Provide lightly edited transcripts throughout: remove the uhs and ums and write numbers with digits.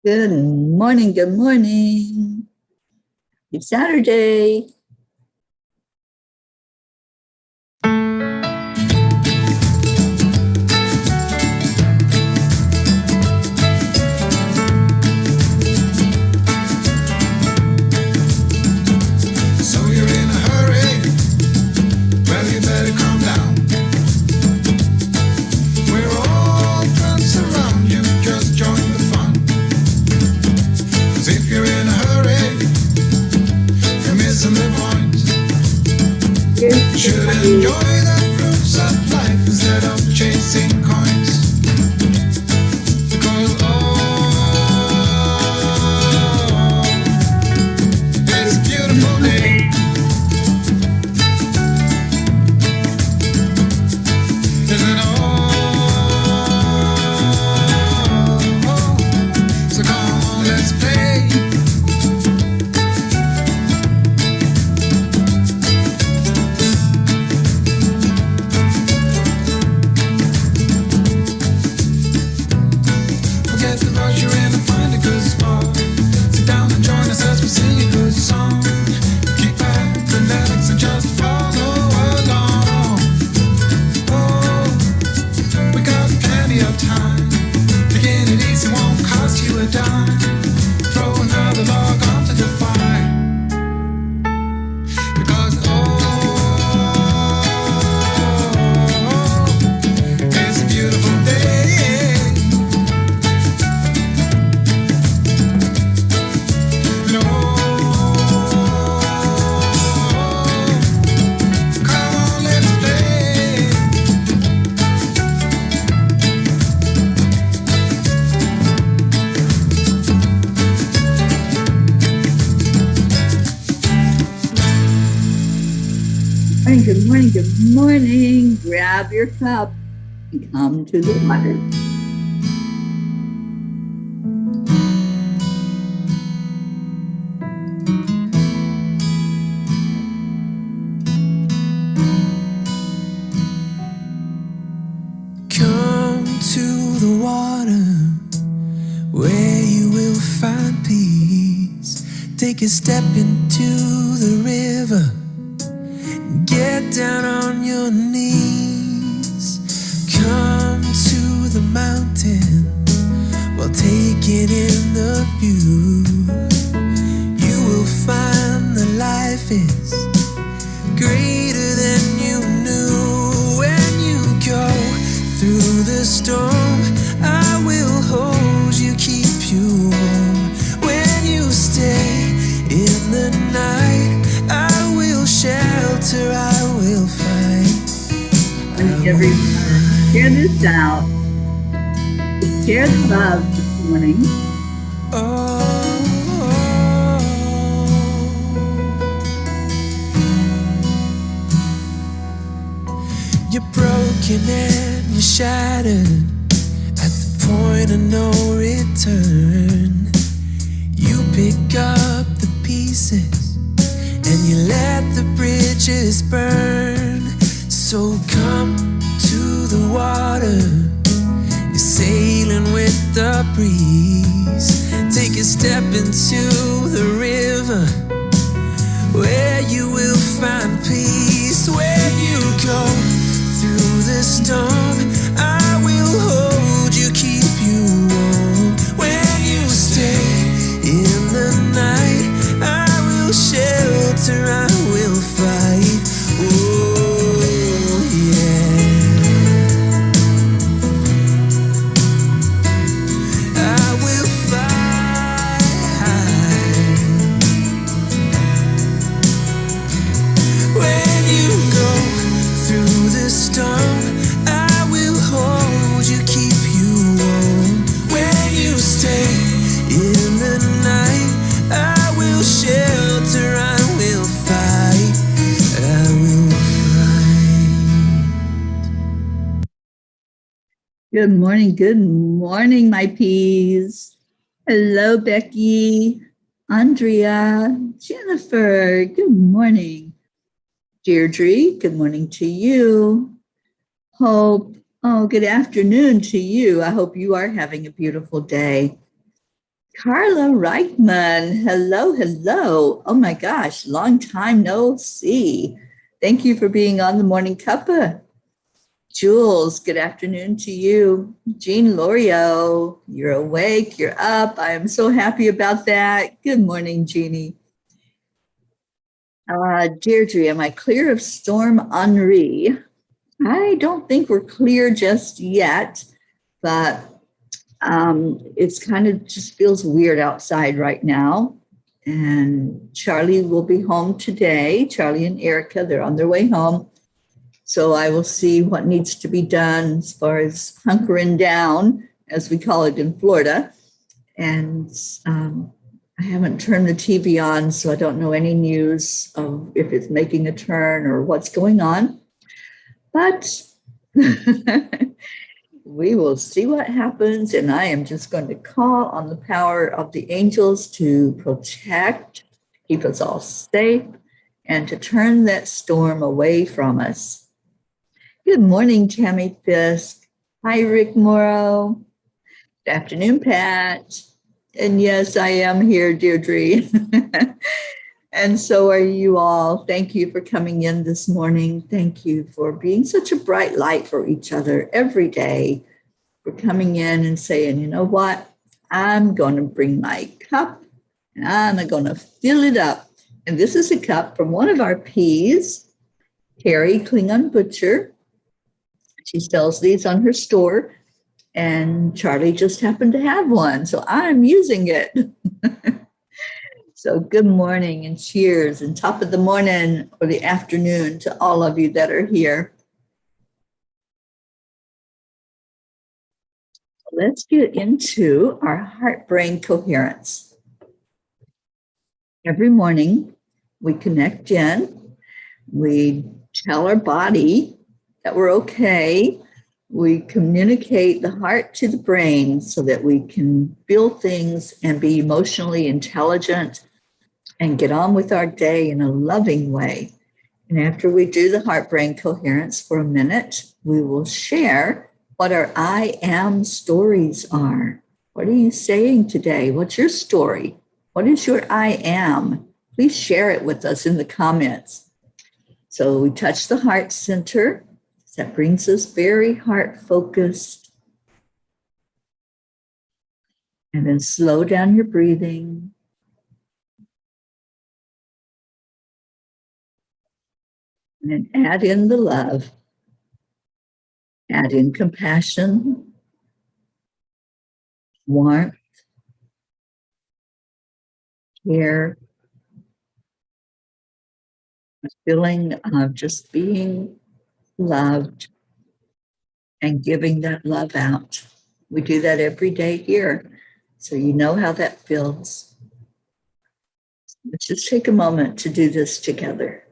Good morning. Good morning. It's Saturday. So you're in a hurry? Well, you better calm down. We're all friends around you, just join the fun. 'Cause if you're in a hurry, you're missing the point. You should enjoy the fruits of life instead of chasing coins. Because it's a beautiful day. Isn't so come on, let's play. Forget the rush, you're in and find a good spot. Sit down and join us as we sing a good song. Keep back, relax, and just follow along. Oh, we got plenty of time. Begin it easy, won't cost you a dime. Throw another log onto the fire. Because it's a beautiful day. And come on, let's play. Good morning. Good morning. Grab your cup and come to the water. Come to the water where you will find peace. Take a step into the river. Get down on your knees. Come to the mountain while taking in the view. You will find that life is greater than you knew. When you go through the storm, I will hold you, keep you warm. When you stay in the night, I will shelter, I will fight. Everyone, share this out. Share the love this morning. You're broken and you're shattered at the point of no return. You pick up the pieces and you let the bridges burn. So come to the water, you're sailing with the breeze. Take a step into the river where you will find peace. When you go through the storm, I will hold you, keep you warm. When you stay in the night, I will shelter, I will fight. Oh yeah, I will fight. When you go through the storm, I will hold you, keep you warm. When you stay in the night, I will shelter, I will fight, I will fight. Good morning, my peas. Hello, Becky, Andrea, Jennifer. Good morning. Deirdre, good morning to you. Good afternoon to you. I hope you are having a beautiful day. Carla Reichman. Hello, hello. Oh my gosh, long time no see. Thank you for being on the Morning Cuppa. Jules, good afternoon to you. Jean Lorio, you're awake, you're up. I am so happy about that. Good morning, Jeannie. Deirdre, am I clear of Storm Henri? I don't think we're clear just yet, but it's kind of just feels weird outside right now. And Charlie will be home today. Charlie and Erica, they're on their way home. So I will see what needs to be done as far as hunkering down, as we call it in Florida. And I haven't turned the TV on, so I don't know any news of if it's making a turn or what's going on. But we will see what happens. And I am just going to call on the power of the angels to protect, keep us all safe, and to turn that storm away from us. Good morning, Tammy Fisk. Hi, Rick Morrow. Good afternoon, Pat. And yes, I am here, Deirdre. And so are you all. Thank you for coming in this morning. Thank you for being such a bright light for each other every day. For coming in and saying, you know what? I'm going to bring my cup and I'm going to fill it up. And this is a cup from one of our P's, Teri Klingon Butcher. She sells these on her store, and Charlie just happened to have one, so I'm using it. So good morning and cheers and top of the morning or the afternoon to all of you that are here. Let's get into our heart-brain coherence. Every morning, we connect in, we tell our body that we're okay, we communicate the heart to the brain so that we can feel things and be emotionally intelligent and get on with our day in a loving way. And after we do the heart-brain coherence for a minute, we will share what our I am stories are. What are you saying today? What's your story? What is your I am? Please share it with us in the comments. So we touch the heart center. That brings us very heart focused. And then slow down your breathing. And then add in the love. Add in compassion, warmth, care, a feeling of just being loved and giving that love out. We do that every day here, so you know how that feels. Let's just take a moment to do this together.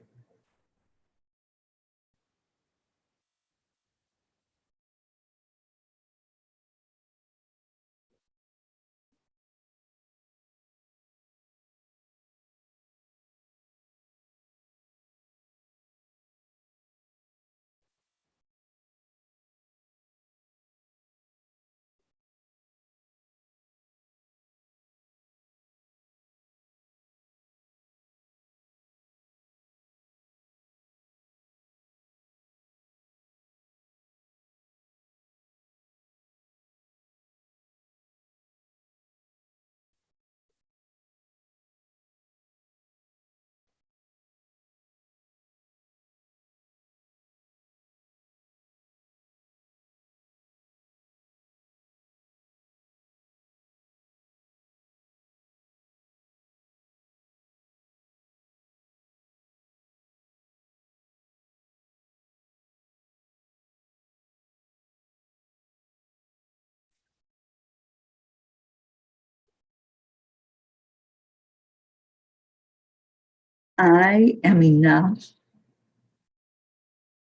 I am enough.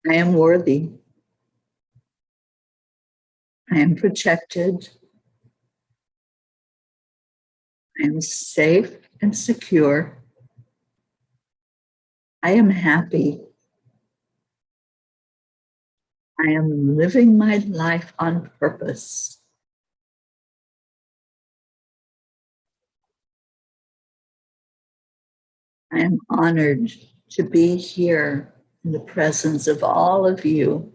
I am worthy. I am protected. I am safe and secure. I am happy. I am living my life on purpose. I am honored to be here in the presence of all of you.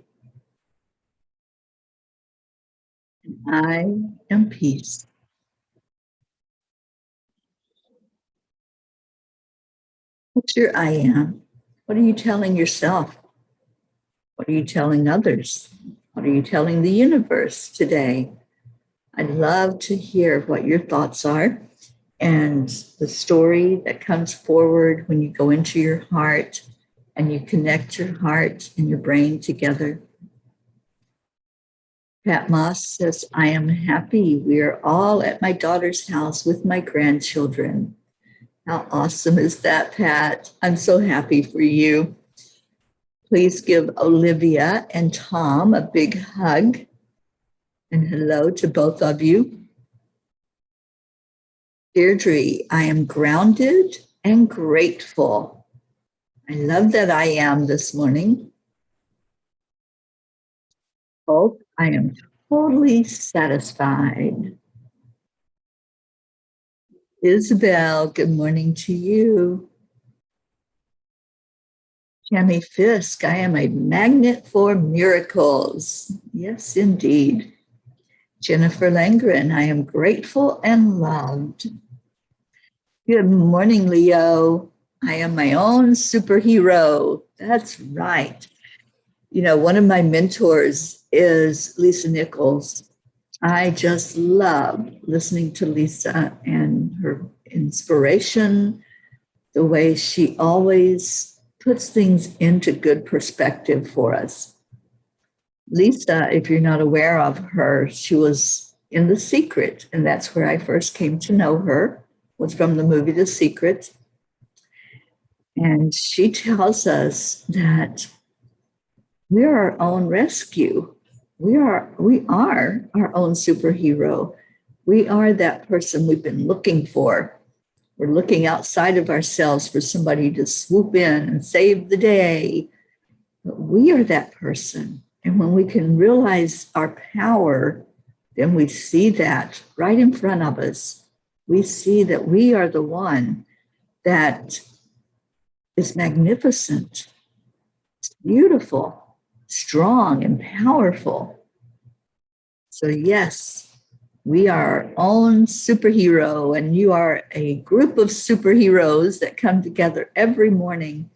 I am peace. What's your I am? What are you telling yourself? What are you telling others? What are you telling the universe today? I'd love to hear what your thoughts are and the story that comes forward when you go into your heart and you connect your heart and your brain together. Pat Moss says, I am happy. We are all at my daughter's house with my grandchildren. How awesome is that, Pat? I'm so happy for you. Please give Olivia and Tom a big hug. And hello to both of you. Deirdre, I am grounded and grateful. I love that I am this morning. Hope, I am totally satisfied. Isabel, good morning to you. Tammy Fisk, I am a magnet for miracles. Yes, indeed. Jennifer Langren, I am grateful and loved. Good morning, Leo. I am my own superhero. That's right. You know, one of my mentors is Lisa Nichols. I just love listening to Lisa and her inspiration, the way she always puts things into good perspective for us. Lisa, if you're not aware of her, she was in The Secret, and that's where I first came to know her, was from the movie The Secret. And she tells us that we are our own rescue. We are our own superhero. We are that person we've been looking for. We're looking outside of ourselves for somebody to swoop in and save the day. But we are that person. And when we can realize our power, then we see that right in front of us. We see that we are the one that is magnificent, it's beautiful, strong, and powerful. So, yes, we are our own superhero, and you are a group of superheroes that come together every morning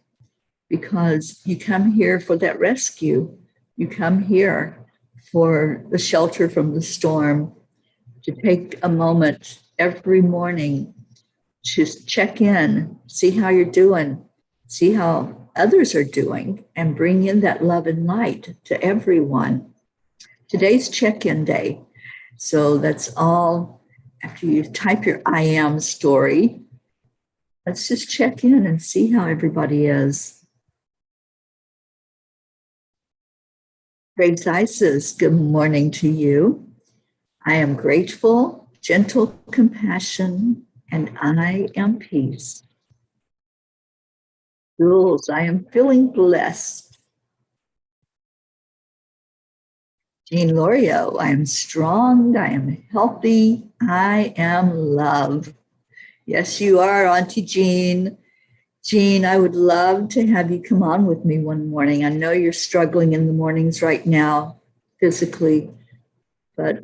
because you come here for that rescue. You come here for the shelter from the storm, to take a moment every morning to check in, see how you're doing, see how others are doing, and bring in that love and light to everyone. Today's check-in day. So that's all. After you type your I am story, let's just check in and see how everybody is. Grace Isis, good morning to you. I am grateful, gentle compassion, and I am peace. Jules, I am feeling blessed. Jean Lorio, I am strong, I am healthy, I am love. Yes, you are, Auntie Jean. Jean, I would love to have you come on with me one morning. I know you're struggling in the mornings right now, physically, but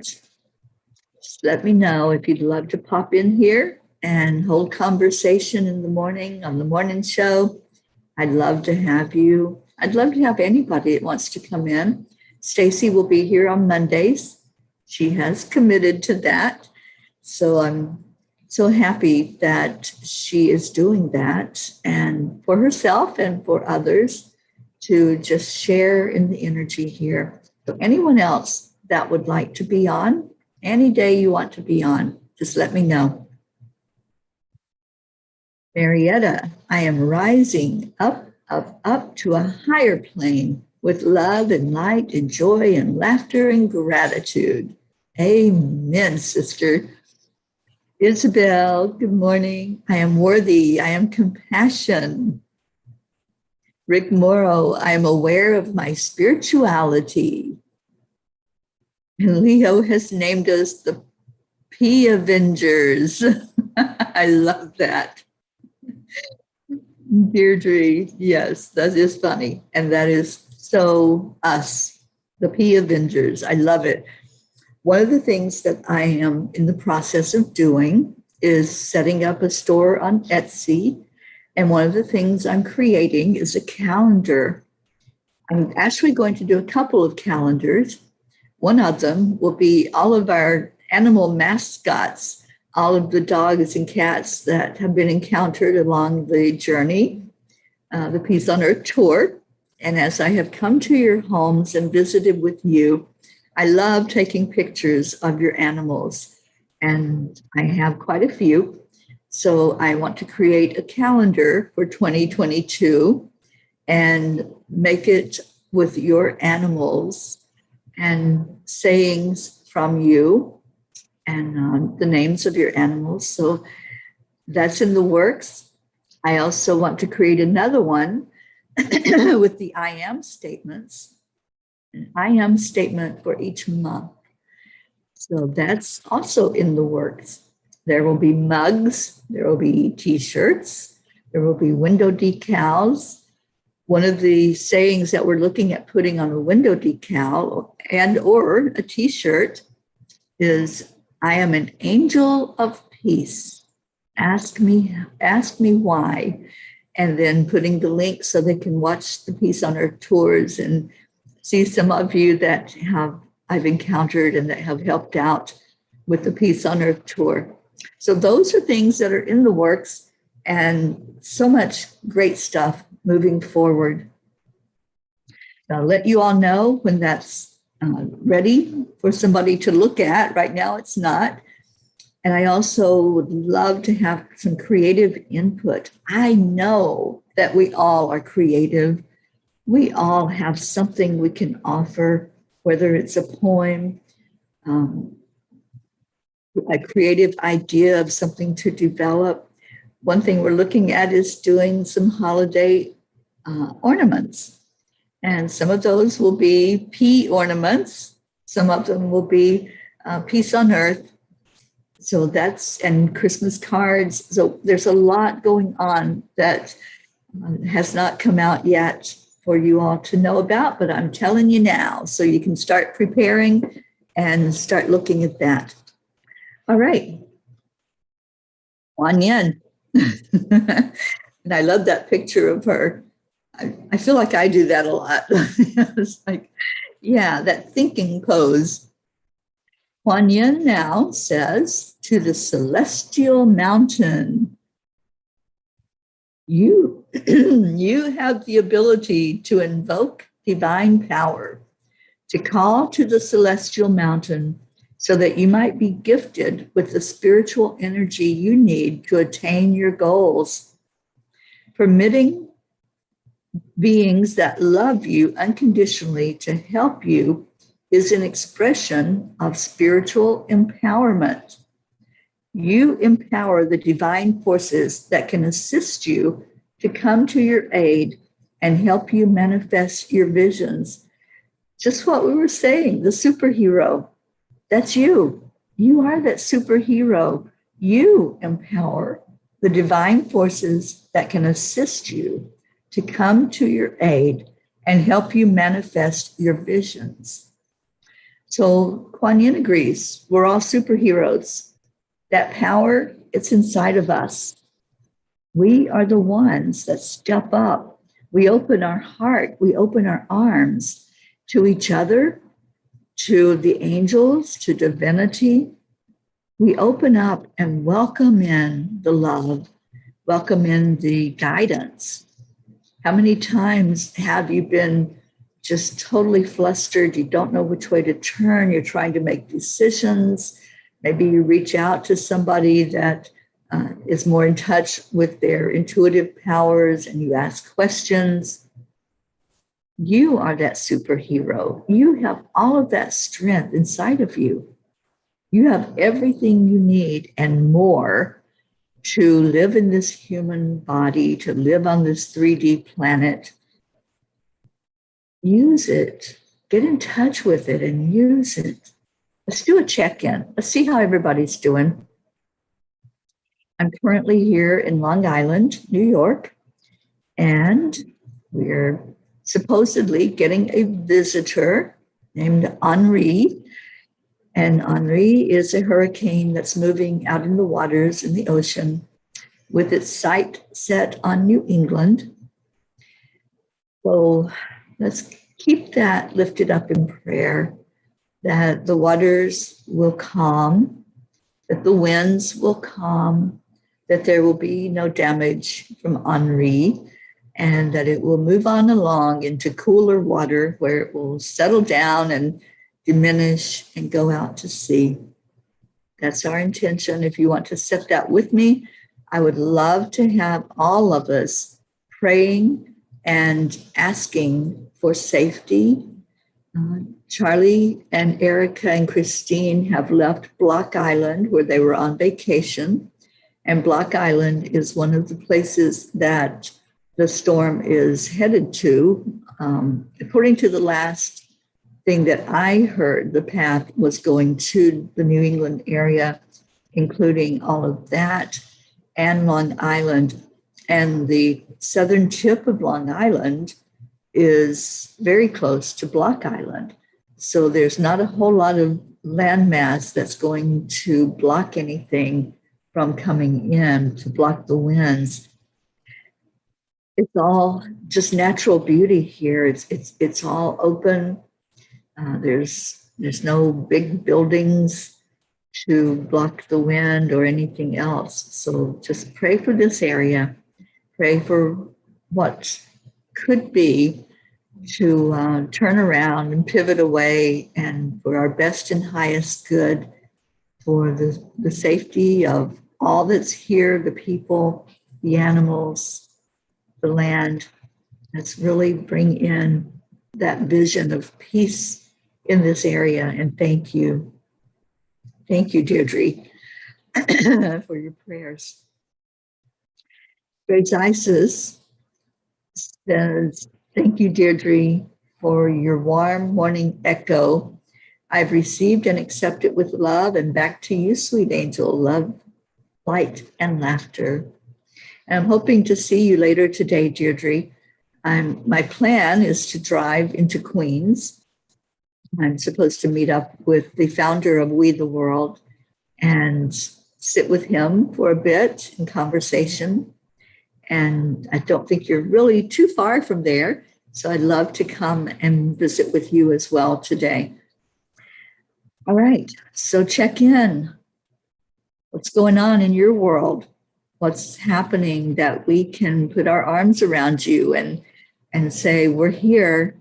just let me know if you'd love to pop in here and hold conversation in the morning on the morning show. I'd love to have you. I'd love to have anybody that wants to come in. Stacy will be here on Mondays. She has committed to that. So I'm so happy that she is doing that, and for herself and for others to just share in the energy here. So anyone else that would like to be on, any day you want to be on, just let me know. Marietta, I am rising up to a higher plane with love and light and joy and laughter and gratitude. Amen, sister. Isabel, good morning. I am worthy. I am compassion. Rick Morrow, I am aware of my spirituality. And Leo has named us the P Avengers. I love that. Deirdre, yes, that is funny. And that is so us, the P Avengers. I love it. One of the things that I am in the process of doing is setting up a store on Etsy. And one of the things I'm creating is a calendar. I'm actually going to do a couple of calendars. One of them will be all of our animal mascots, all of the dogs and cats that have been encountered along the journey, the Peace on Earth tour. And as I have come to your homes and visited with you, I love taking pictures of your animals. And I have quite a few. So I want to create a calendar for 2022 and make it with your animals and sayings from you and the names of your animals. So that's in the works. I also want to create another one with the I am statements, an I am statement for each month. So that's also in the works. There will be mugs, there will be t-shirts, there will be window decals. One of the sayings that we're looking at putting on a window decal and or a t-shirt is, I am an angel of peace. Ask me why. And then putting the link so they can watch the Peace on Earth tours and see some of you that I've encountered and that have helped out with the Peace on Earth tour. So those are things that are in the works and so much great stuff moving forward. I'll let you all know when that's ready for somebody to look at. Right now it's not. And I also would love to have some creative input. I know that we all are creative. We all have something we can offer, whether it's a poem, a creative idea of something to develop. One thing we're looking at is doing some holiday ornaments. And some of those will be P ornaments. Some of them will be Peace on Earth. So that's, and Christmas cards. So there's a lot going on that has not come out yet for you all to know about, but I'm telling you now, so you can start preparing and start looking at that. All right. Kuan Yin. And I love that picture of her. I feel like I do that a lot. It's like, yeah, that thinking pose. Kuan Yin now says to the celestial mountain, you have the ability to invoke divine power, to call to the celestial mountain so that you might be gifted with the spiritual energy you need to attain your goals. Permitting beings that love you unconditionally to help you is an expression of spiritual empowerment. You empower the divine forces that can assist you to come to your aid and help you manifest your visions. Just what we were saying, the superhero, that's you. You are that superhero. You empower the divine forces that can assist you to come to your aid and help you manifest your visions. So Kuan Yin agrees, we're all superheroes. That power, it's inside of us. We are the ones that step up. We open our heart, we open our arms to each other, to the angels, to divinity. We open up and welcome in the love, welcome in the guidance. How many times have you been just totally flustered? You don't know which way to turn. You're trying to make decisions. Maybe you reach out to somebody that is more in touch with their intuitive powers and you ask questions. You are that superhero. You have all of that strength inside of you. You have everything you need and more to live in this human body, to live on this 3D planet. Use it. Get in touch with it and use it. Let's do a check-in. Let's see how everybody's doing. I'm currently here in Long Island, New York, And we're supposedly getting a visitor named Henri. And Henri is a hurricane that's moving out in the waters in the ocean with its sight set on New England. So let's keep that lifted up in prayer, that the waters will calm, that the winds will calm, that there will be no damage from Henri, and that it will move on along into cooler water where it will settle down and diminish and go out to sea. That's our intention. If you want to set that with me, I would love to have all of us praying and asking for safety. Charlie and Erica and Christine have left Block Island where they were on vacation. And Block Island is one of the places that the storm is headed to. According to the last thing that I heard, the path was going to the New England area, including all of that and Long Island. And the southern tip of Long Island is very close to Block Island. So there's not a whole lot of landmass that's going to block anything from coming in, to block the winds. It's all just natural beauty here. It's all open. There's no big buildings to block the wind or anything else. So just pray for this area. Pray for what could be to turn around and pivot away, and for our best and highest good, for the safety of all that's here, the people, the animals, the land. Let's really bring in that vision of peace in this area. And thank you. Thank you, Deirdre, for your prayers. Grace Isis says, thank you, Deirdre, for your warm morning echo. I've received and accepted with love, and back to you, sweet angel, love, light, and laughter. And I'm hoping to see you later today, Deirdre. My plan is to drive into Queens. I'm supposed to meet up with the founder of We the World and sit with him for a bit in conversation. And I don't think you're really too far from there. So I'd love to come and visit with you as well today. All right, so check in. What's going on in your world? What's happening that we can put our arms around you and say, we're here.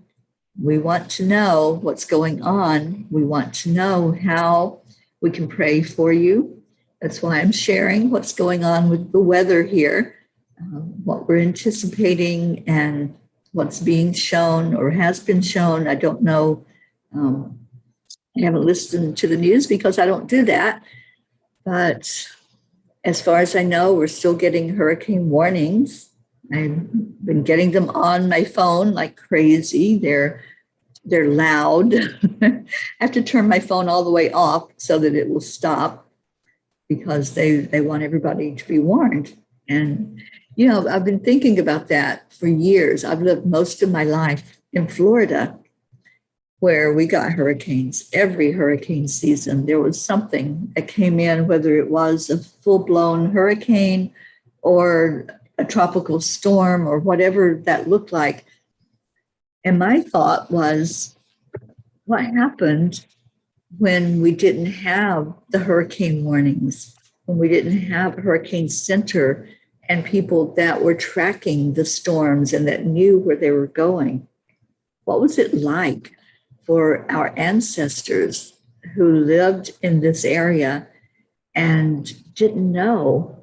We want to know what's going on. We want to know how we can pray for you. That's why I'm sharing what's going on with the weather here, what we're anticipating and what's being shown or has been shown. I don't know. I haven't listened to the news because I don't do that. But as far as I know, we're still getting hurricane warnings. I've been getting them on my phone like crazy. They're loud. I have to turn my phone all the way off so that it will stop, because they want everybody to be warned. And, you know, I've been thinking about that for years. I've lived most of my life in Florida, where we got hurricanes. Every hurricane season, there was something that came in, whether it was a full-blown hurricane or a tropical storm or whatever that looked like. And my thought was, what happened when we didn't have the hurricane warnings, when we didn't have a hurricane center and people that were tracking the storms and that knew where they were going? What was it like for our ancestors who lived in this area and didn't know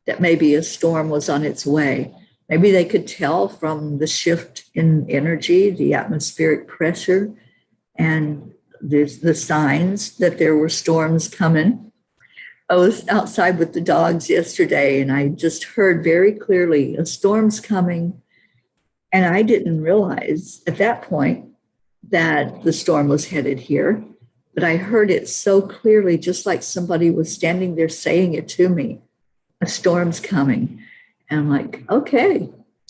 that maybe a storm was on its way? Maybe they could tell from the shift in energy, the atmospheric pressure, and the signs that there were storms coming. I was outside with the dogs yesterday, and I just heard very clearly, a storm's coming. And I didn't realize at that point that the storm was headed here, but I heard it so clearly, just like somebody was standing there saying it to me. A storm's coming. And I'm like, okay,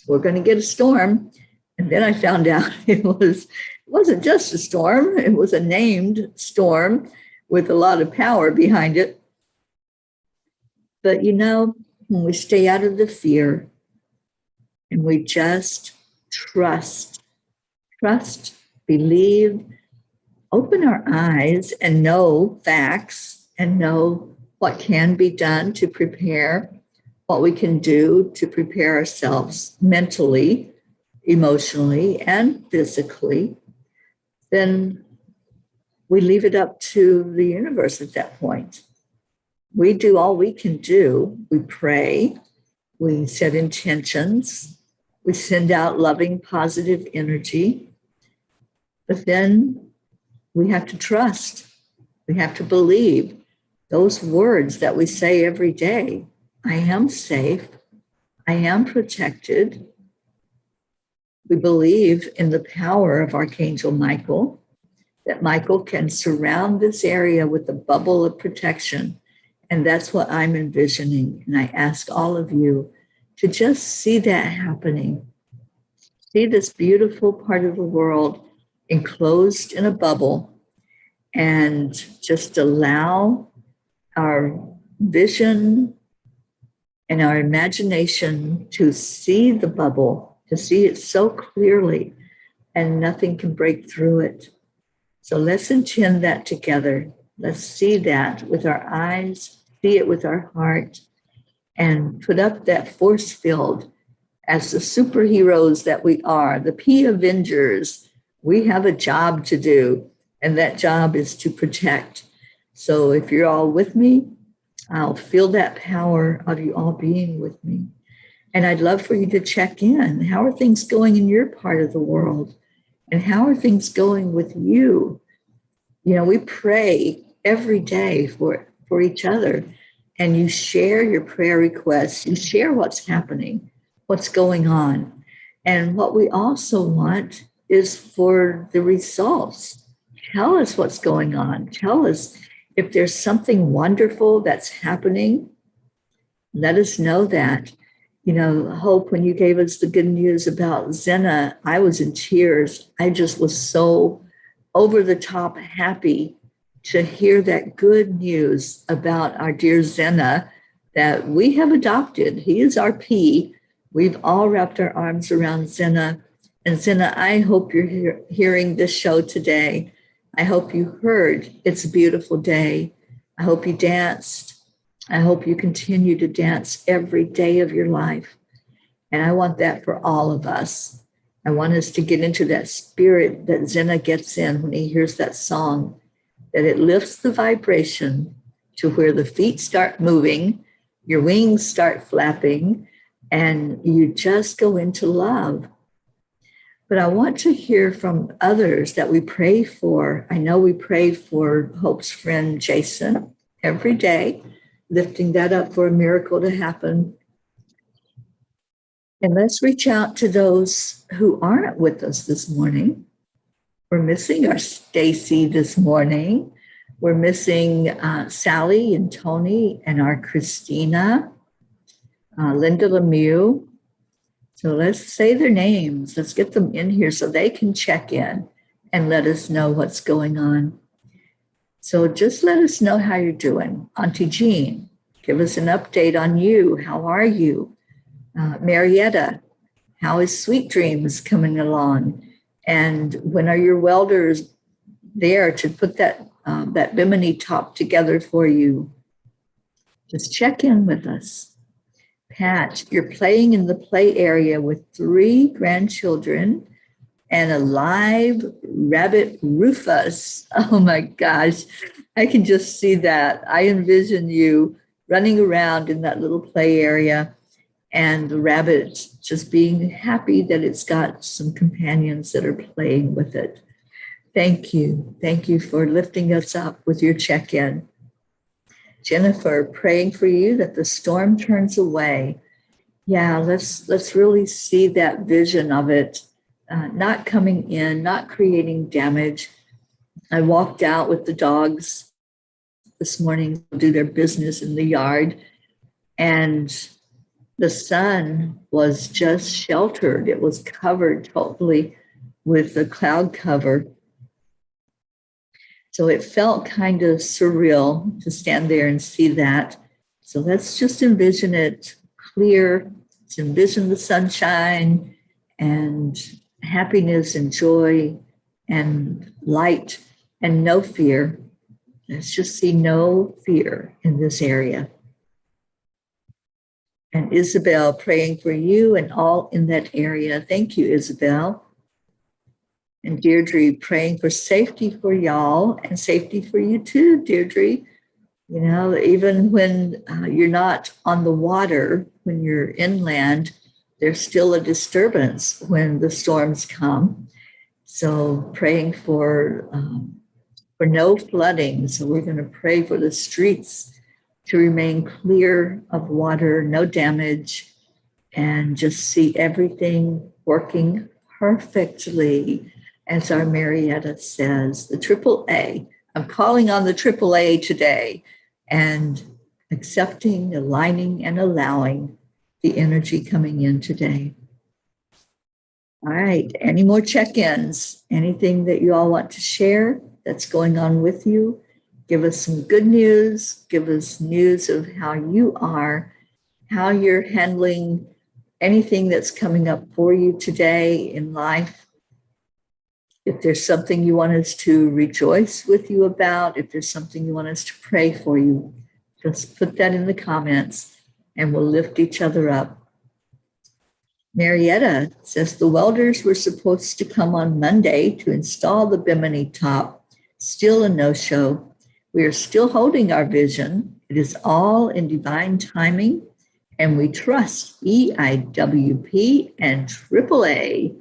we're going to get a storm. And then I found out it wasn't just a storm. It was a named storm with a lot of power behind it. But when we stay out of the fear and we just trust, believe, open our eyes and know facts and know what can be done to prepare, what we can do to prepare ourselves mentally, emotionally, and physically, then we leave it up to the universe at that point. We do all we can do. We pray, we set intentions, we send out loving, positive energy, but then we have to trust. We have to believe those words that we say every day. I am safe. I am protected. We believe in the power of Archangel Michael, that Michael can surround this area with a bubble of protection. And that's what I'm envisioning. And I ask all of you to just see that happening. See this beautiful part of the world enclosed in a bubble, and just allow our vision and our imagination to see the bubble, to see it so clearly, and nothing can break through it. So let's intend that together. Let's see that with our eyes, see it with our heart, and put up that force field as the superheroes that we are, the P Avengers. We have a job to do, and that job is to protect. So if you're all with me, I'll feel that power of you all being with me. And I'd love for you to check in. How are things going in your part of the world? And how are things going with you? We pray every day for each other. And you share your prayer requests. You share what's happening, what's going on. And what we also want is for the results. Tell us what's going on. Tell us if there's something wonderful that's happening. Let us know that. Hope, when you gave us the good news about Zena, I was in tears. I just was so over the top happy to hear that good news about our dear Zena that we have adopted. He is our P. We've all wrapped our arms around Zena. And Zena, I hope you're hearing this show today. I hope you heard It's a Beautiful Day. I hope you danced. I hope you continue to dance every day of your life. And I want that for all of us. I want us to get into that spirit that Zena gets in when he hears that song, that it lifts the vibration to where the feet start moving, your wings start flapping, and you just go into love. But I want to hear from others that we pray for. I know we pray for Hope's friend Jason every day, lifting that up for a miracle to happen. And let's reach out to those who aren't with us this morning. We're missing our Stacy this morning. We're missing Sally and Tony and our Christina, Linda Lemieux. So let's say their names. Let's get them in here so they can check in and let us know what's going on. So just let us know how you're doing. Auntie Jean, give us an update on you. How are you? Marietta, how is Sweet Dreams coming along? And when are your welders there to put that bimini top together for you? Just check in with us. Pat, you're playing in the play area with 3 grandchildren and a live rabbit Rufus. Oh my gosh, I can just see that. I envision you running around in that little play area and the rabbit just being happy that it's got some companions that are playing with it. Thank you. Thank you for lifting us up with your check-in. Jennifer, praying for you that the storm turns away. Yeah, let's really see that vision of it, not coming in, not creating damage. I walked out with the dogs this morning to do their business in the yard, and The sun was just sheltered. It was covered totally with a cloud cover. So it felt kind of surreal to stand there and see that. So let's just envision it clear. Let's envision the sunshine and happiness and joy and light and no fear. Let's just see no fear in this area. And Isabel, praying for you and all in that area. Thank you, Isabel. And Deirdre, praying for safety for y'all and safety for you too, Deirdre. You know, even when you're not on the water, when you're inland, there's still a disturbance when the storms come. So praying for no flooding. So we're going to pray for the streets to remain clear of water, no damage, and just see everything working perfectly. As our Marietta says, the AAA. I'm calling on the AAA today and accepting, aligning, and allowing the energy coming in today. All right, any more check-ins? Anything that you all want to share that's going on with you? Give us some good news. Give us news of how you are, how you're handling anything that's coming up for you today in life. If there's something you want us to rejoice with you about, if there's something you want us to pray for you, just put that in the comments and we'll lift each other up. Marietta says the welders were supposed to come on Monday to install the bimini top. Still a no-show. We are still holding our vision. It is all in divine timing, and we trust EIWP and AAA.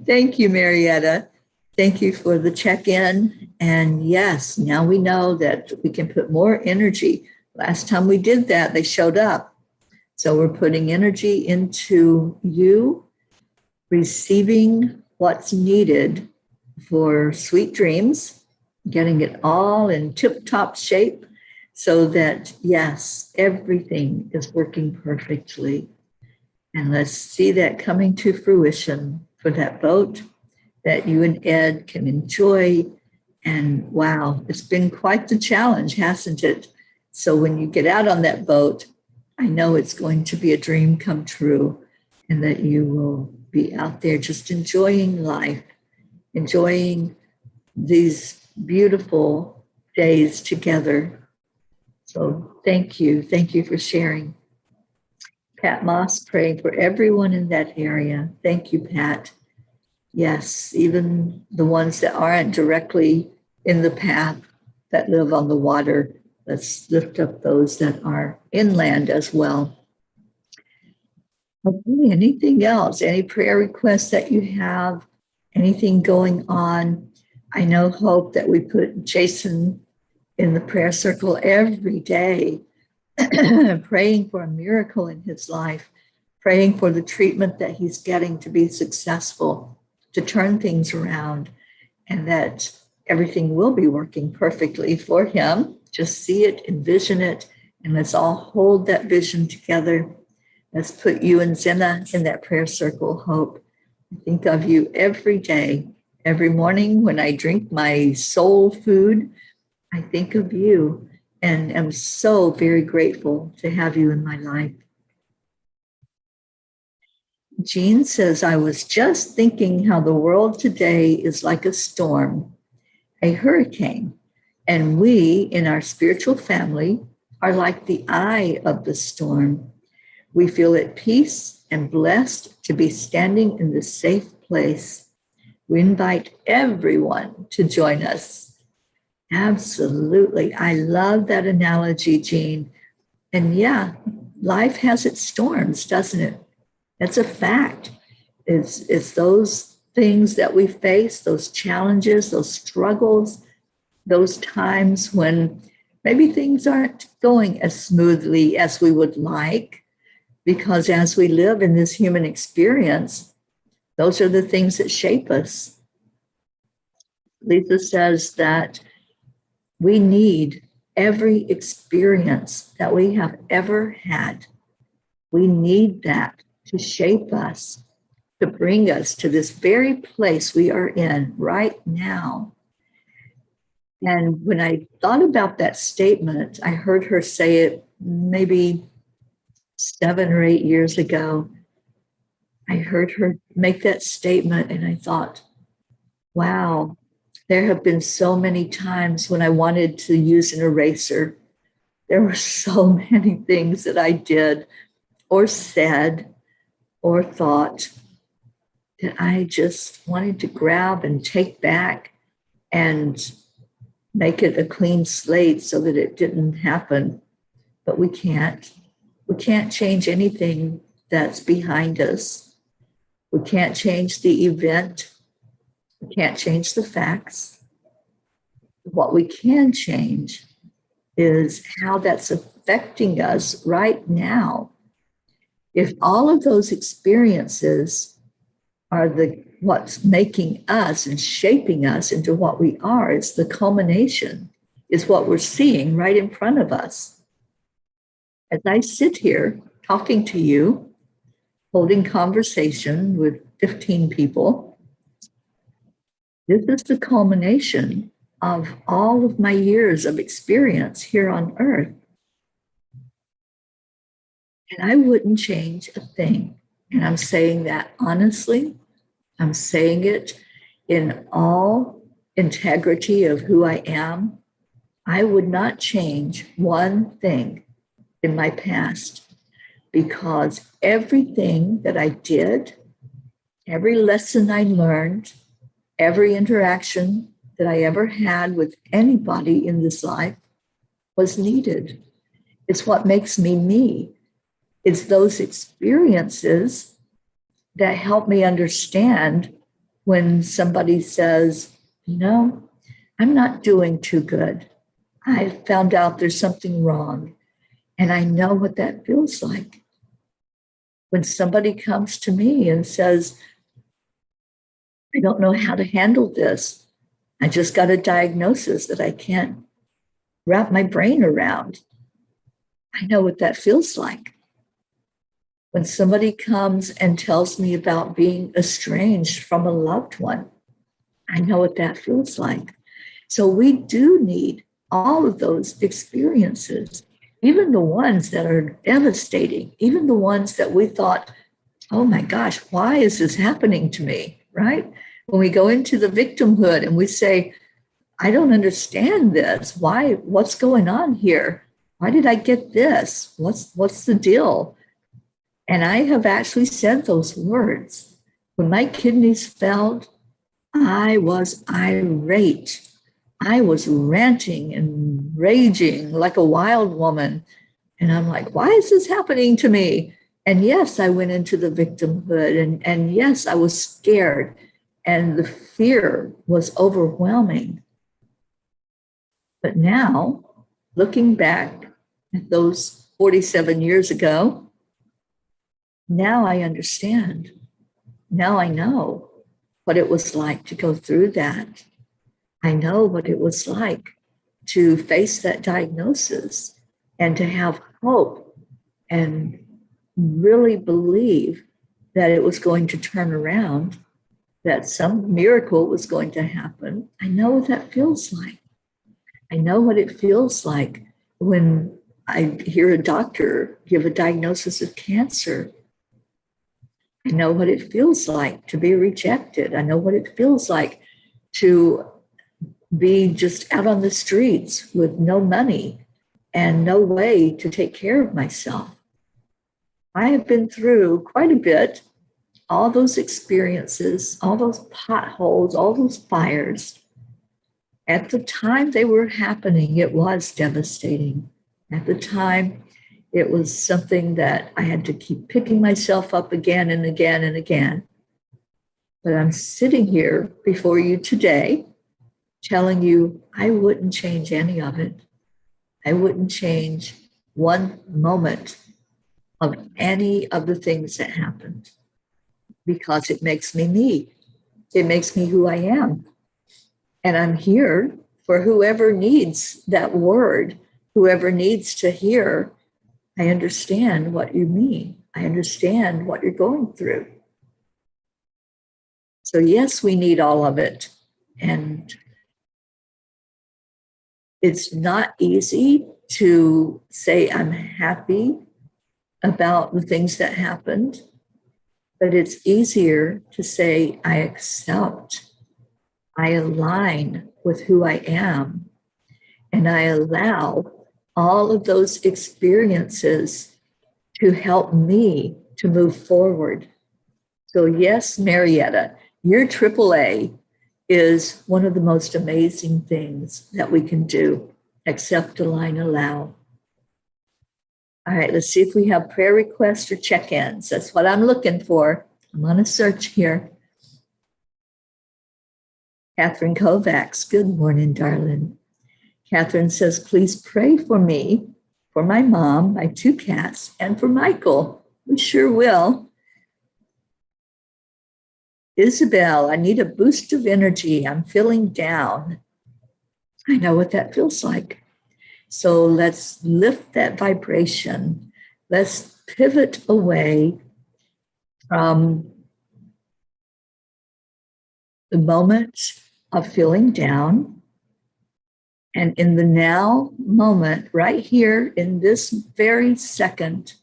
Thank you, Marietta. Thank you for the check-in. And yes, now we know that we can put more energy. Last time we did that, they showed up. So we're putting energy into you, receiving what's needed for sweet dreams, getting it all in tip-top shape so that, yes, everything is working perfectly. And let's see that coming to fruition for that boat that you and Ed can enjoy. And wow, it's been quite the challenge, hasn't it? So when you get out on that boat, I know it's going to be a dream come true and that you will be out there just enjoying life, enjoying these beautiful days together. So thank you. Thank you for sharing. Pat Moss, praying for everyone in that area. Thank you, Pat. Yes, even the ones that aren't directly in the path that live on the water, let's lift up those that are inland as well. Okay, anything else? Any prayer requests that you have? Anything going on? I know, Hope, that we put Jason in the prayer circle every day, praying for a miracle in his life, praying for the treatment that he's getting to be successful, to turn things around, and that everything will be working perfectly for him. Just see it, envision it, and let's all hold that vision together. Let's put you and Zena in that prayer circle, Hope. I think of you every day. Every morning when I drink my soul food, I think of you and am so very grateful to have you in my life. Jean says, I was just thinking how the world today is like a storm, a hurricane, and we in our spiritual family are like the eye of the storm. We feel at peace and blessed to be standing in this safe place. We invite everyone to join us. Absolutely. I love that analogy, Jean. And yeah, life has its storms, doesn't it? That's a fact. It's those things that we face, those challenges, those struggles, those times when maybe things aren't going as smoothly as we would like, because as we live in this human experience, those are the things that shape us. Lisa says that we need every experience that we have ever had. We need that to shape us, to bring us to this very place we are in right now. And when I thought about that statement, I heard her say it maybe 7 or 8 years ago. I heard her make that statement and I thought, wow, there have been so many times when I wanted to use an eraser. There were so many things that I did or said or thought that I just wanted to grab and take back and make it a clean slate so that it didn't happen. But we can't. We can't change anything that's behind us. We can't change the event. We can't change the facts. What we can change is how that's affecting us right now. If all of those experiences are what's making us and shaping us into what we are, it's the culmination, is what we're seeing right in front of us. As I sit here talking to you, holding conversation with 15 people, this is the culmination of all of my years of experience here on earth. And I wouldn't change a thing. And I'm saying that honestly. I'm saying it in all integrity of who I am. I would not change one thing in my past, because everything that I did, every lesson I learned, every interaction that I ever had with anybody in this life was needed. It's what makes me me. It's those experiences that help me understand when somebody says, you know, I'm not doing too good. I found out there's something wrong. And I know what that feels like. When somebody comes to me and says, I don't know how to handle this. I just got a diagnosis that I can't wrap my brain around. I know what that feels like. When somebody comes and tells me about being estranged from a loved one, I know what that feels like. So we do need all of those experiences, even the ones that are devastating, even the ones that we thought, oh my gosh, why is this happening to me, right? When we go into the victimhood and we say, I don't understand this. Why? What's going on here? Why did I get this? What's the deal? And I have actually said those words. When my kidneys failed, I was irate. I was ranting and raging like a wild woman. And I'm like, why is this happening to me? And yes, I went into the victimhood. And yes, I was scared. And the fear was overwhelming. But now, looking back at those 47 years ago, now I understand. Now I know what it was like to go through that. I know what it was like to face that diagnosis and to have hope and really believe that it was going to turn around, that some miracle was going to happen. I know what that feels like. I know what it feels like when I hear a doctor give a diagnosis of cancer. I know what it feels like to be rejected. I know what it feels like to be just out on the streets with no money and no way to take care of myself. I have been through quite a bit, all those experiences, all those potholes, all those fires. At the time they were happening, it was devastating. At the time, it was something that I had to keep picking myself up again and again and again. But I'm sitting here before you today telling you I wouldn't change any of it. I wouldn't change one moment of any of the things that happened, because it makes me me. It makes me who I am. And I'm here for whoever needs that word, whoever needs to hear, I understand what you mean. I understand what you're going through. So yes, we need all of it. And it's not easy to say I'm happy about the things that happened, but it's easier to say I accept, I align with who I am, and I allow all of those experiences to help me to move forward. So yes, Marietta, your AAA is one of the most amazing things that we can do. Accept, align, allow. All right, let's see if we have prayer requests or check-ins. That's what I'm looking for. I'm on a search here. Catherine Kovacs, good morning, darling. Catherine says, please pray for me, for my mom, my 2 cats, and for Michael. We sure will. Isabel, I need a boost of energy. I'm feeling down. I know what that feels like. So let's lift that vibration. Let's pivot away from the moment of feeling down. And in the now moment, right here in this very second,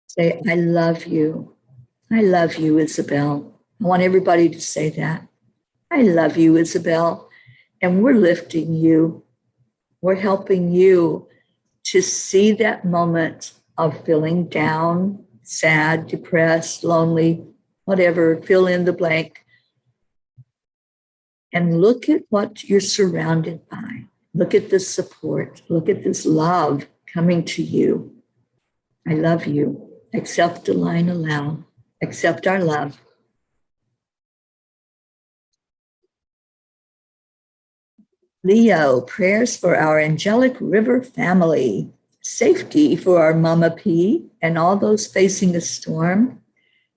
say, I love you. I love you, Isabel. I want everybody to say that. I love you, Isabel. And we're lifting you. We're helping you to see that moment of feeling down, sad, depressed, lonely, whatever, fill in the blank. And look at what you're surrounded by. Look at this support. Look at this love coming to you. I love you. Accept, align, allow. Accept our love. Leo, prayers for our Angelic River family. Safety for our Mama P and all those facing a storm.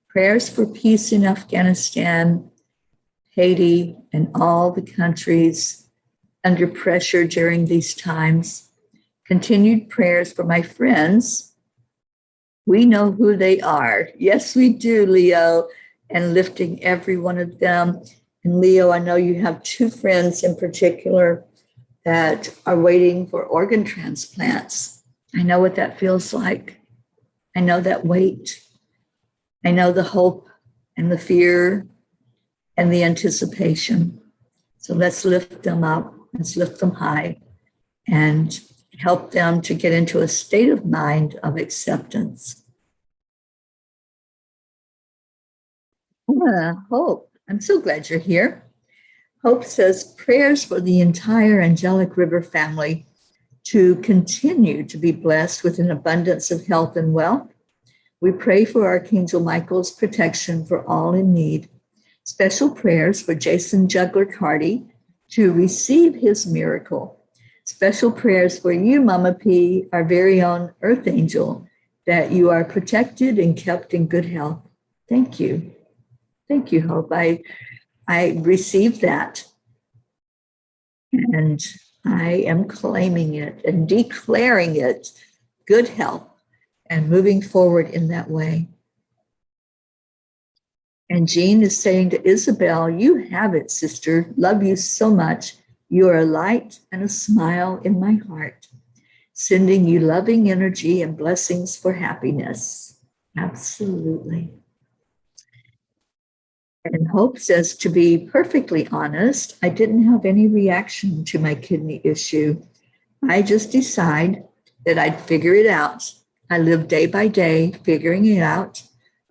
Prayers for peace in Afghanistan, Haiti, and all the countries under pressure during these times. Continued prayers for my friends. We know who they are. Yes, we do, Leo, and lifting every one of them. And Leo, I know you have 2 friends in particular that are waiting for organ transplants. I know what that feels like. I know that weight. I know the hope and the fear and the anticipation. So let's lift them up. Let's lift them high and help them to get into a state of mind of acceptance. Hope, I'm so glad you're here. Hope says prayers for the entire Angelic River family to continue to be blessed with an abundance of health and wealth. We pray for Archangel Michael's protection for all in need. Special prayers for Jason Juggler Carty to receive his miracle. Special prayers for you, Mama P, our very own Earth Angel, that you are protected and kept in good health. Thank you. Thank you, Hope. I received that. And I am claiming it and declaring it good health and moving forward in that way. And Jean is saying to Isabel, you have it, sister. Love you so much. You are a light and a smile in my heart, sending you loving energy and blessings for happiness. Absolutely. And Hope says, to be perfectly honest, I didn't have any reaction to my kidney issue. I just decide that I'd figure it out. I live day by day, figuring it out.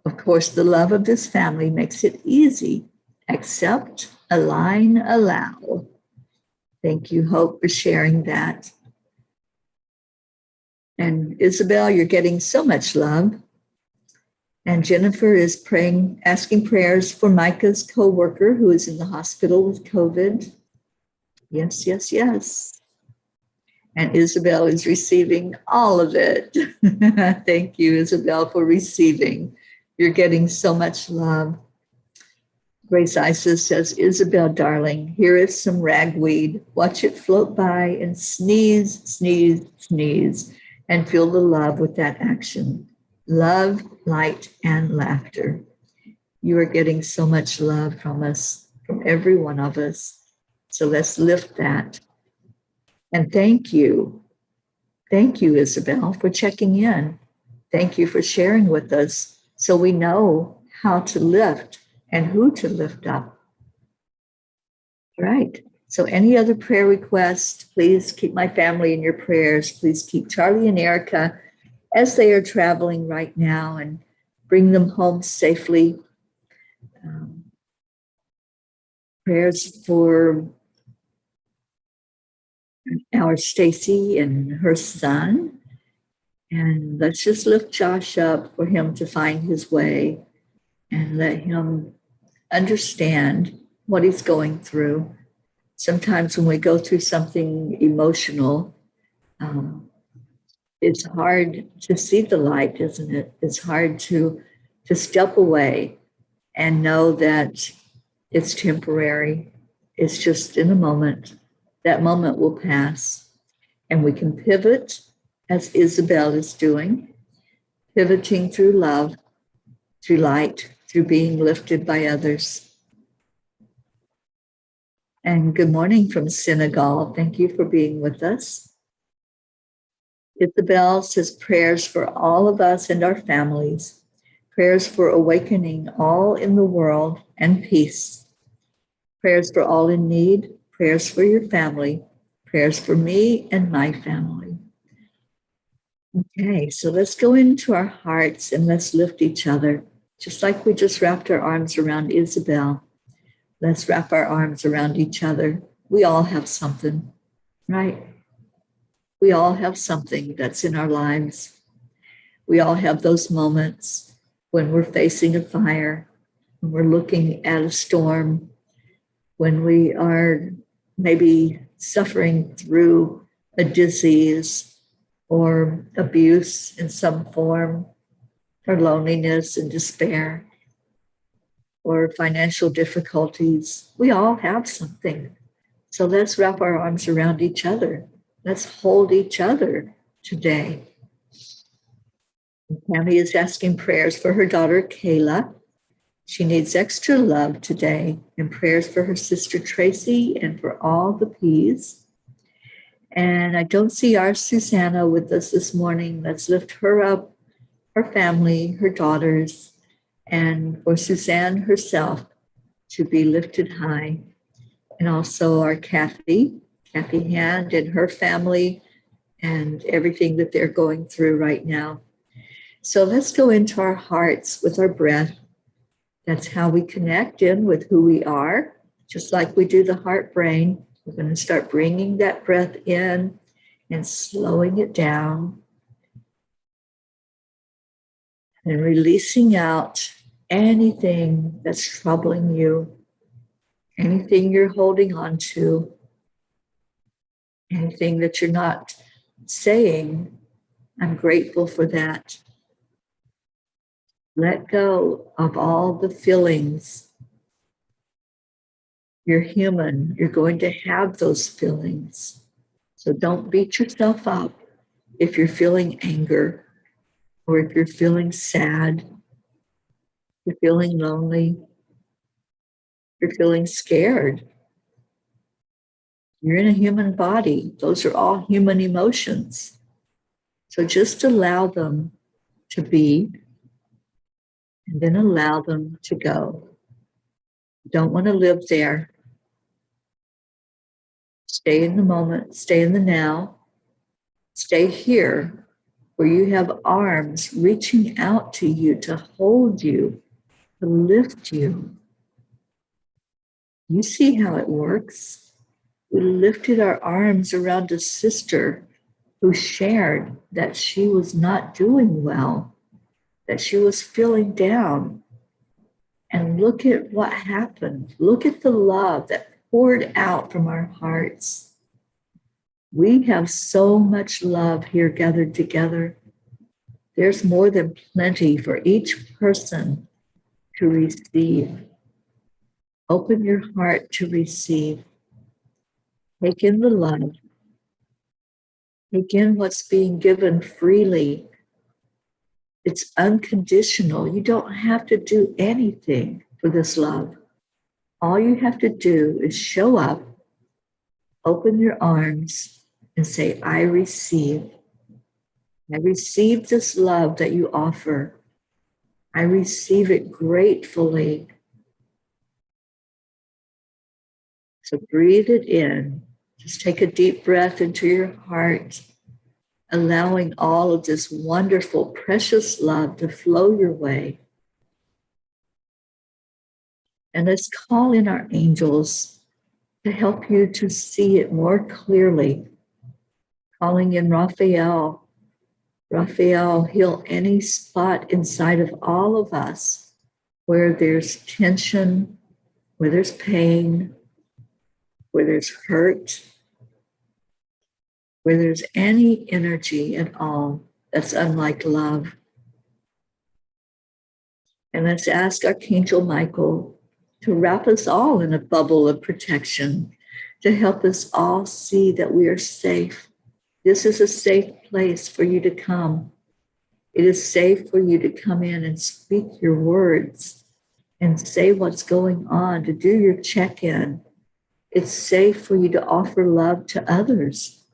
Of course, the love of this family makes it easy. Accept, align, allow. Thank you, Hope, for sharing that. And Isabel, you're getting so much love. And Jennifer is praying, asking prayers for Micah's co-worker who is in the hospital with COVID. Yes, yes, yes. And Isabel is receiving all of it. Thank you, Isabel, for receiving. You're getting so much love. Grace Isis says, Isabel, darling, here is some ragweed. Watch it float by and sneeze, sneeze, sneeze, and feel the love with that action. love, light, and laughter. You are getting so much love from us, from every one of us. So let's lift that. And thank you. Thank you, Isabel, for checking in. Thank you for sharing with us so we know how to lift and who to lift up. Right. So any other prayer requests, please keep my family in your prayers. Please keep Charlie and Erica as they are traveling right now and bring them home safely. Prayers for our Stacy and her son. And let's just lift Josh up for him to find his way and let him understand what he's going through. Sometimes when we go through something emotional, it's hard to see the light, isn't it? It's hard to step away and know that it's temporary. It's just in a moment. That moment will pass. And we can pivot as Isabel is doing, pivoting through love, through light, through being lifted by others. And good morning from Senegal. Thank you for being with us. Isabel says prayers for all of us and our families, prayers for awakening all in the world and peace, prayers for all in need, prayers for your family, prayers for me and my family. Okay, so let's go into our hearts and let's lift each other. Just like we just wrapped our arms around Isabel, let's wrap our arms around each other. We all have something, right? We all have something that's in our lives. We all have those moments when we're facing a fire, when we're looking at a storm, when we are maybe suffering through a disease or abuse in some form, or loneliness and despair, or financial difficulties. We all have something. So let's wrap our arms around each other. Let's hold each other today. Tammy is asking prayers for her daughter, Kayla. She needs extra love today, and prayers for her sister, Tracy, and for all the P's. And I don't see our Susanna with us this morning. Let's lift her up, her family, her daughters, and for Suzanne herself to be lifted high. And also our Kathy Hand and her family and everything that they're going through right now. So let's go into our hearts with our breath. That's how we connect in with who we are, just like we do the heart brain. We're going to start bringing that breath in and slowing it down and releasing out anything that's troubling you, anything you're holding on to, anything that you're not saying, I'm grateful for that. Let go of all the feelings. You're human. You're going to have those feelings. So don't beat yourself up if you're feeling anger or if you're feeling sad, you're feeling lonely, you're feeling scared. You're in a human body. Those are all human emotions. So just allow them to be and then allow them to go. You don't want to live there. Stay in the moment, stay in the now, stay here where you have arms reaching out to you to hold you, to lift you. You see how it works. We lifted our arms around a sister who shared that she was not doing well, that she was feeling down. And look at what happened. Look at the love that poured out from our hearts. We have so much love here gathered together. There's more than plenty for each person to receive. Open your heart to receive. Take in the love. Take in what's being given freely. It's unconditional. You don't have to do anything for this love. All you have to do is show up, open your arms, and say, I receive. I receive this love that you offer. I receive it gratefully. So breathe it in. Just take a deep breath into your heart, allowing all of this wonderful, precious love to flow your way. And let's call in our angels to help you to see it more clearly. Calling in Raphael. Raphael, heal any spot inside of all of us where there's tension, where there's pain, where there's hurt, where there's any energy at all that's unlike love. And let's ask Archangel Michael to wrap us all in a bubble of protection, to help us all see that we are safe. This is a safe place for you to come. It is safe for you to come in and speak your words and say what's going on, to do your check-in. It's safe for you to offer love to others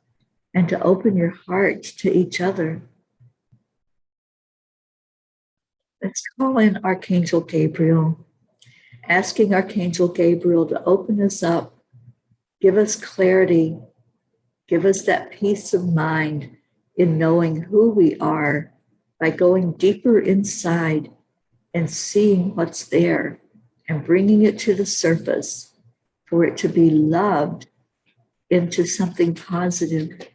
and to open your heart to each other. Let's call in Archangel Gabriel, asking Archangel Gabriel to open us up, give us clarity, give us that peace of mind in knowing who we are by going deeper inside and seeing what's there and bringing it to the surface for it to be loved into something positive.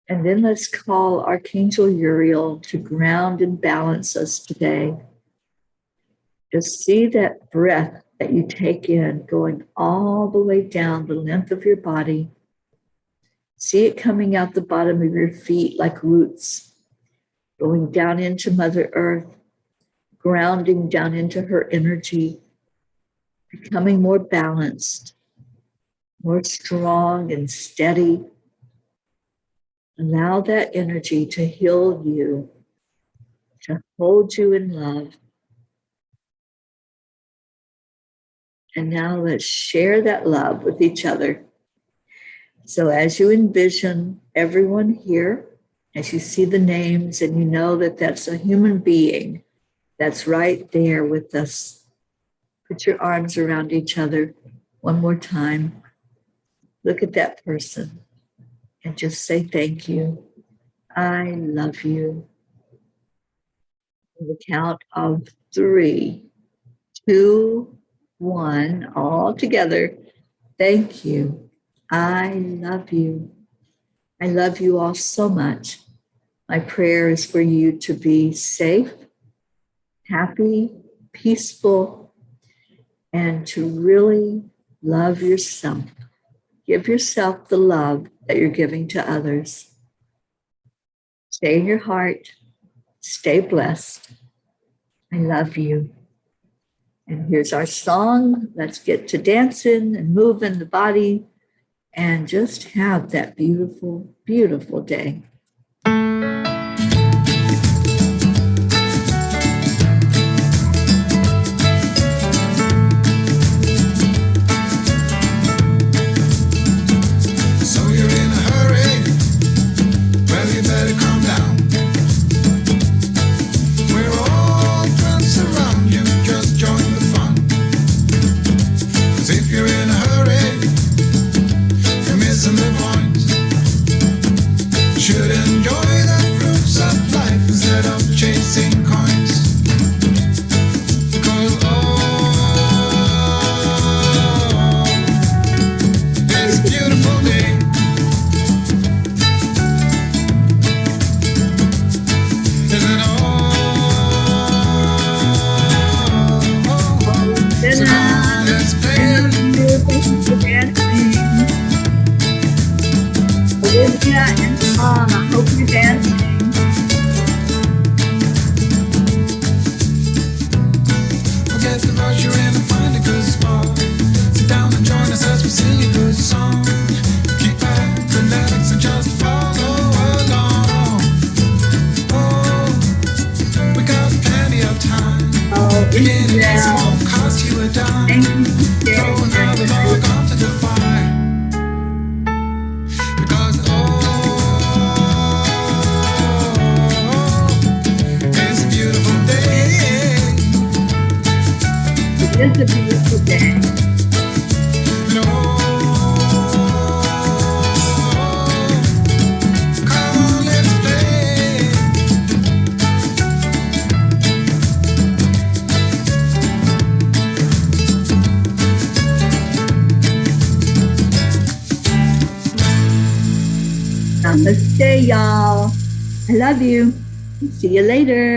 And then let's call Archangel Uriel to ground and balance us today. Just see that breath that you take in going all the way down the length of your body. See it coming out the bottom of your feet like roots, going down into Mother Earth, grounding down into her energy, becoming more balanced, more strong and steady. Allow that energy to heal you, to hold you in love. And now let's share that love with each other. So as you envision everyone here, as you see the names and you know that that's a human being that's right there with us, put your arms around each other one more time. Look at that person and just say thank you. I love you. On the count of 3, 2, 1, all together. Thank you. I love you. I love you all so much. My prayer is for you to be safe, happy, peaceful, and to really love yourself. Give yourself the love that you're giving to others. Stay in your heart. Stay blessed. I love you. And here's our song. Let's get to dancing and moving the body and just have that beautiful, beautiful day. So you're in a hurry? Well, you better calm down. We're all friends around you, just join the fun. 'Cause if you're in a hurry, you're missing the point. Should Beginnings won't cost you a dime. Throw another log onto the fire. Because it's a beautiful day. It is a beautiful day. No, come on, let's play. Namaste, y'all. I love you. See you later.